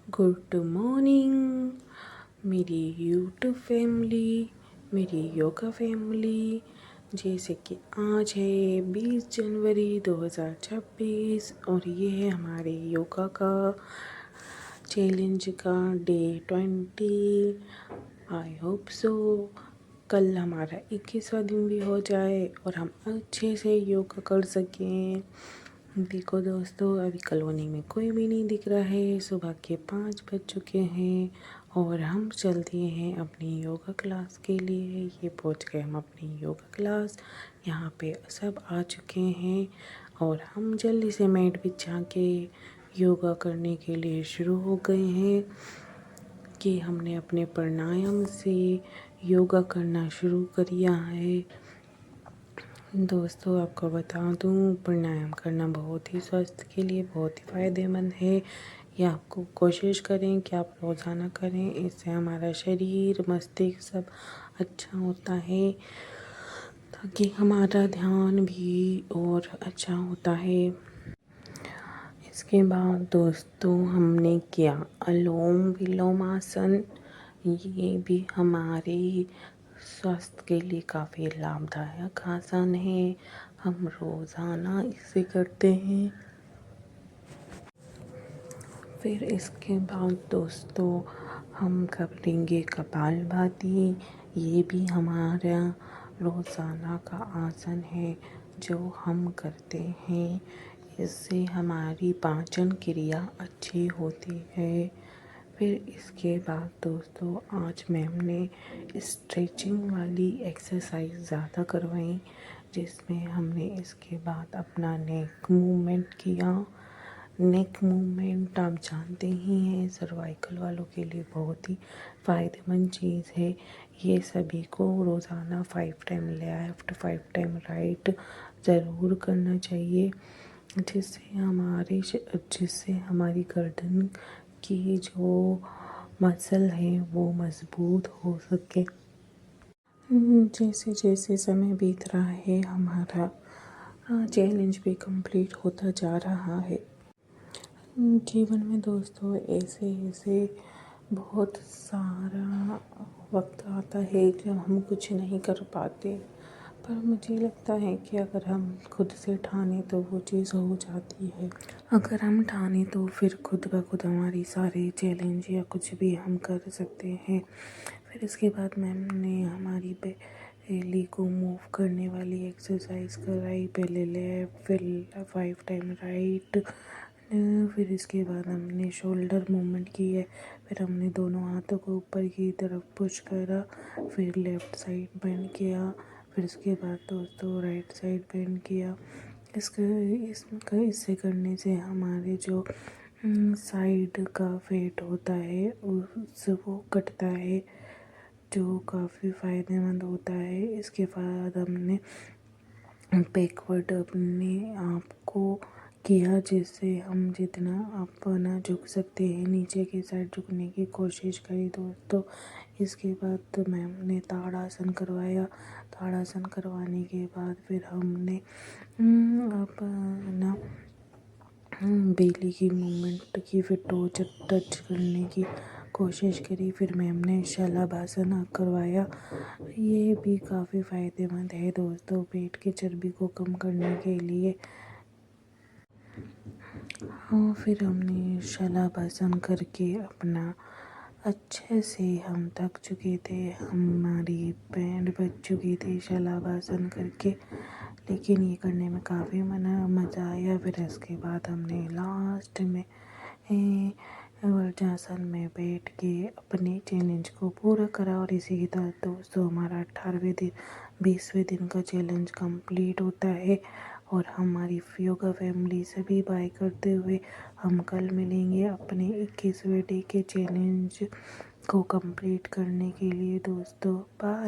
Good morning मेरी YouTube family, मेरी yoga family. जैसे कि आज है 20 जनवरी 2026 और ये है हमारे योगा का चैलेंज का डे 20। आई होप सो कल हमारा 21वां दिन भी हो जाए और हम अच्छे से योगा कर सकें। देखो दोस्तों, अभी कॉलोनी में कोई भी नहीं दिख रहा है। सुबह के 5 बज चुके हैं और हम चल दिए हैं अपनी योगा क्लास के लिए। ये पहुंच गए हम अपनी योगा क्लास। यहाँ पे सब आ चुके हैं और हम जल्दी से मैट बिछा के योगा करने के लिए शुरू हो गए हैं कि हमने अपने प्राणायाम से योगा करना शुरू कर दिया है। दोस्तों, आपको बता दूं, प्राणायाम करना बहुत ही स्वास्थ्य के लिए बहुत ही फ़ायदेमंद है। ये आपको कोशिश करें कि आप रोज़ाना करें। इससे हमारा शरीर, मस्तिष्क सब अच्छा होता है, ताकि हमारा ध्यान भी और अच्छा होता है। इसके बाद दोस्तों हमने किया अनुलोम विलोम आसन। ये भी हमारे स्वास्थ्य के लिए काफ़ी लाभदायक आसन है। हम रोज़ाना इसे करते हैं। फिर इसके बाद दोस्तों हम करेंगे कपालभाति। ये भी हमारा रोज़ाना का आसन है जो हम करते हैं। इससे हमारी पाचन क्रिया अच्छी होती है। फिर इसके बाद दोस्तों आज मैम ने स्ट्रेचिंग वाली एक्सरसाइज ज़्यादा करवाई, जिसमें हमने इसके बाद अपना नेक मूवमेंट किया। नेक मूवमेंट आप जानते ही हैं, सर्वाइकल वालों के लिए बहुत ही फ़ायदेमंद चीज़ है। ये सभी को रोज़ाना 5 टाइम लेफ़्ट 5 टाइम राइट ज़रूर करना चाहिए, जिससे हमारी गर्दन की जो मसल है वो मज़बूत हो सके। जैसे जैसे समय बीत रहा है हमारा चैलेंज भी कंप्लीट होता जा रहा है। जीवन में दोस्तों ऐसे ऐसे बहुत सारा वक्त आता है जब हम कुछ नहीं कर पाते, पर मुझे लगता है कि अगर हम खुद से ठाने तो वो चीज़ हो जाती है। अगर हम ठाने तो फिर खुद ब खुद हमारी सारे चैलेंज या कुछ भी हम कर सकते हैं। फिर इसके बाद मैम ने हमारी बेली को मूव करने वाली एक्सरसाइज कराई। पहले लेफ्ट, फिर 5 टाइम राइट। फिर इसके बाद हमने शोल्डर मूवमेंट की है। फिर हमने दोनों हाथों को ऊपर की तरफ पुश करा। फिर लेफ़्ट साइड बेंड किया। फिर इसके बाद दोस्तों राइट साइड बेंड किया। इससे करने से हमारे जो साइड का फैट होता है उससे वो कटता है, जो काफ़ी फ़ायदेमंद होता है। इसके बाद हमने बैकवर्ड अपने आप को किया, जिससे हम जितना अपना झुक सकते हैं नीचे की साइड झुकने की कोशिश करी दोस्तों। इसके बाद मैम ने ताड़ासन करवाया। ताड़ासन करवाने के बाद फिर हमने अपना बेली की मूवमेंट की, फिर टो टच करने की कोशिश करी। फिर मैम ने शलभासन करवाया। ये भी काफ़ी फ़ायदेमंद है दोस्तों पेट की चर्बी को कम करने के लिए। हाँ, फिर हमने शलभासन करके अपना अच्छे से हम थक चुके थे, हमारी बैंड बज चुकी थी शलभासन करके, लेकिन ये करने में काफ़ी मज़ा आया। फिर इसके बाद हमने लास्ट में वज्रासन में बैठ के अपने चैलेंज को पूरा करा। और इसी के तहत दोस्तों हमारा 18वें दिन 20वें दिन का चैलेंज कंप्लीट होता है। और हमारी योगा फैमिली से भी बाय करते हुए हम कल मिलेंगे अपने 21वें डे के चैलेंज को कंप्लीट करने के लिए दोस्तों। बाय।